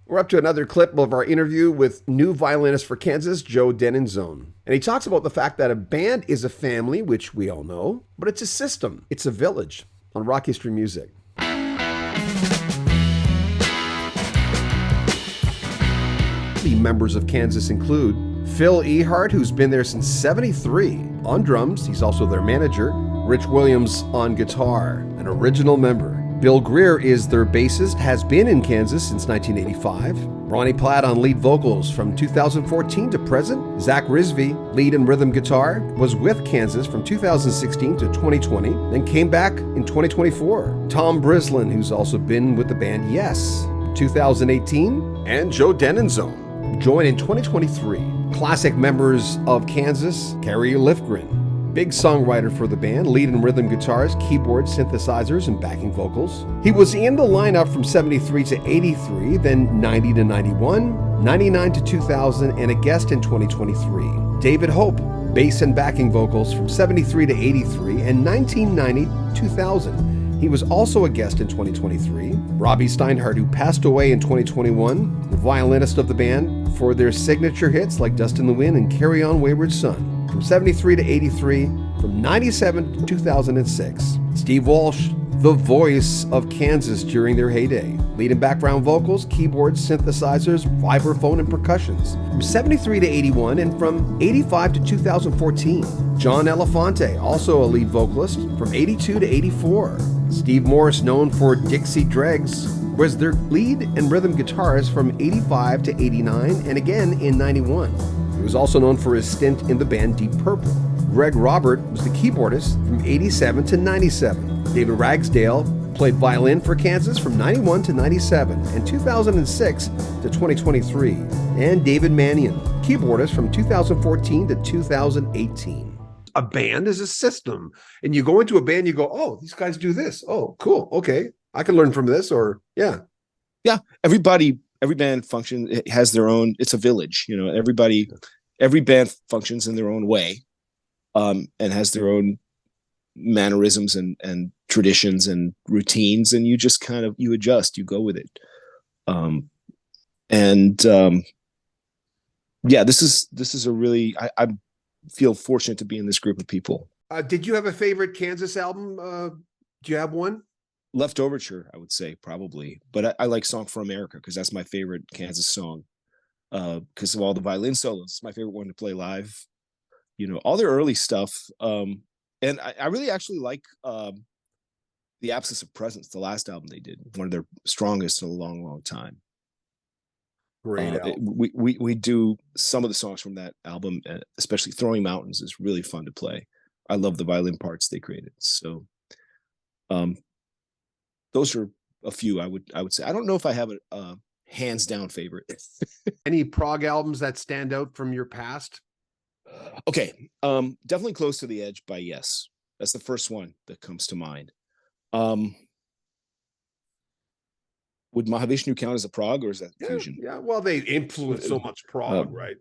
We're up to another clip of our interview with new violinist for Kansas, Joe Denenzone. And he talks about the fact that a band is a family, which we all know, but it's a system. It's a village on Rock History Music. The members of Kansas include Phil Ehart, who's been there since '73 on drums. He's also their manager. Rich Williams on guitar, an original member. Bill Greer is their bassist, has been in Kansas since 1985. Ronnie Platt on lead vocals from 2014 to present. Zach Risby, lead and rhythm guitar, was with Kansas from 2016 to 2020, then came back in 2024. Tom Brislin, who's also been with the band Yes, 2018, and Joe Denenzone, joined in 2023. Classic members of Kansas, Carrie Lifgren, big songwriter for the band, lead and rhythm guitars, keyboards, synthesizers, and backing vocals. He was in the lineup from '73 to '83, then '90 to '91, '99 to 2000, and a guest in 2023. David Hope, bass and backing vocals from '73 to '83 and 1990 to 2000. He was also a guest in 2023. Robbie Steinhardt, who passed away in 2021, the violinist of the band for their signature hits like Dust in the Wind and Carry On Wayward Son. From '73 to '83, from '97 to 2006. Steve Walsh, the voice of Kansas during their heyday. Lead and background vocals, keyboards, synthesizers, vibraphone, and percussions. From '73 to '81 and from '85 to 2014. John Elefante, also a lead vocalist, from '82 to '84. Steve Morris, known for Dixie Dregs, was their lead and rhythm guitarist from '85 to '89 and again in '91. He was also known for his stint in the band Deep Purple. Greg Robert was the keyboardist from '87 to '97. David Ragsdale played violin for Kansas from '91 to '97 and 2006 to 2023. And David Mannion, keyboardist from 2014 to 2018. A band is a system. And you go into a band, you go, oh, these guys do this. Oh, cool. Okay. I can learn from this, or yeah. Yeah. Every band function, it has their own, it's a village, every band functions in their own way, and has their own mannerisms and traditions and routines. And you just you adjust, you go with it. Yeah, this is a really, I feel fortunate to be in this group of people. Did you have a favorite Kansas album? Do you have one? Left Overture, I would say, probably. But I like Song for America because that's my favorite Kansas song. Because of all the violin solos. It's my favorite one to play live. All their early stuff. And I really actually like The Absence of Presence, the last album they did. One of their strongest in a long, long time. Great album. We do some of the songs from that album, especially Throwing Mountains is really fun to play. I love the violin parts they created. So those are a few I would say. I don't know if I have a hands down favorite. Any prog albums that stand out from your past? Okay. Definitely Close to the Edge by Yes. That's the first one that comes to mind. Would Mahavishnu count as a prog, or is that fusion? Yeah, well, they influence so much prog, right?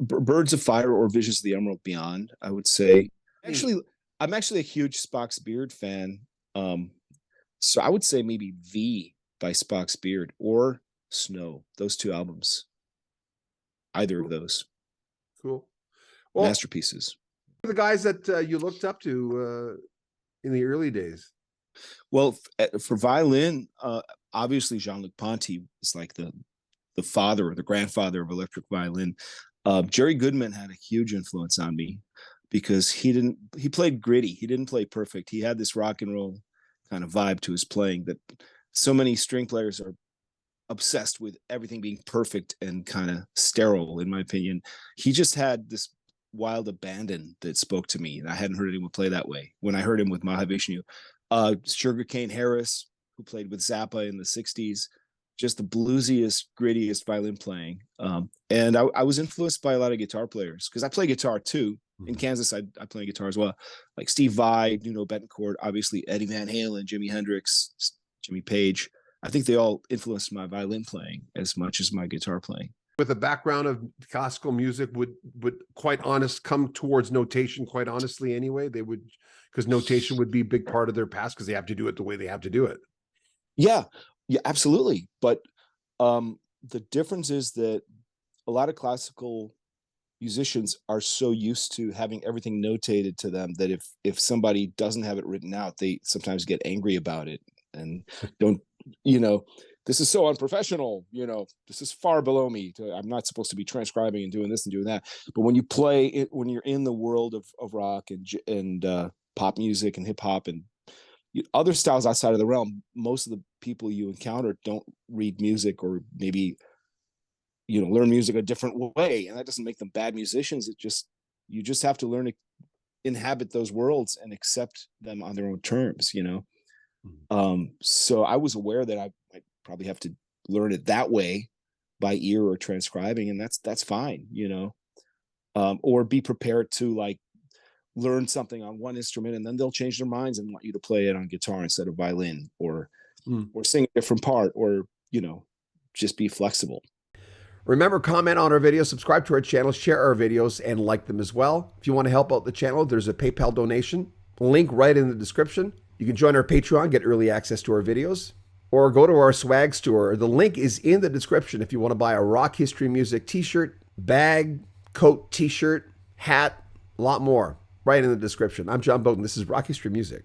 Birds of Fire or Visions of the Emerald Beyond, I would say. I'm actually a huge Spock's Beard fan. So I would say maybe V by Spock's Beard or Snow. Those two albums. Either of those. Cool. Well, masterpieces. The guys that you looked up to in the early days. Well, for violin, obviously Jean-Luc Ponty is like the father or the grandfather of electric violin. Jerry Goodman had a huge influence on me because he played gritty. He didn't play perfect. He had this rock and roll kind of vibe to his playing that so many string players are obsessed with everything being perfect and kind of sterile, in my opinion. He just had this wild abandon that spoke to me, and I hadn't heard anyone play that way. When I heard him with Mahavishnu, Sugarcane Harris, who played with Zappa in the 60s, just the bluesiest, grittiest violin playing. And I was influenced by a lot of guitar players because I play guitar too. In Kansas, I play guitar as well. Like Steve Vai, Nuno Bettencourt, obviously Eddie Van Halen, Jimi Hendrix, Jimmy Page. I think they all influenced my violin playing as much as my guitar playing. With a background of classical music, would quite honest come towards notation quite honestly anyway? They would, because notation would be a big part of their past because they have to do it the way they have to do it. Yeah, absolutely. But the difference is that a lot of classical musicians are so used to having everything notated to them that if somebody doesn't have it written out, they sometimes get angry about it and don't, you know, this is so unprofessional, you know, this is far below me. I'm not supposed to be transcribing and doing this and doing that. But when you play it, when you're in the world of rock and pop music and hip hop and other styles outside of the realm, most of the people you encounter don't read music, or maybe, you know, learn music a different way, and that doesn't make them bad musicians. It just, you just have to learn to inhabit those worlds and accept them on their own terms, you know. So I was aware that I probably have to learn it that way, by ear or transcribing, and that's fine, you know. Or be prepared to like learn something on one instrument and then they'll change their minds and want you to play it on guitar instead of violin, or sing a different part, or, you know, just be flexible. Remember, comment on our videos, subscribe to our channel, share our videos, and like them as well. If you want to help out the channel, there's a PayPal donation link right in the description. You can join our Patreon, get early access to our videos, or go to our swag store. The link is in the description if you want to buy a Rock History Music t-shirt, bag, coat, t-shirt, hat, a lot more, right in the description. I'm John Bowden. This is Rock History Music.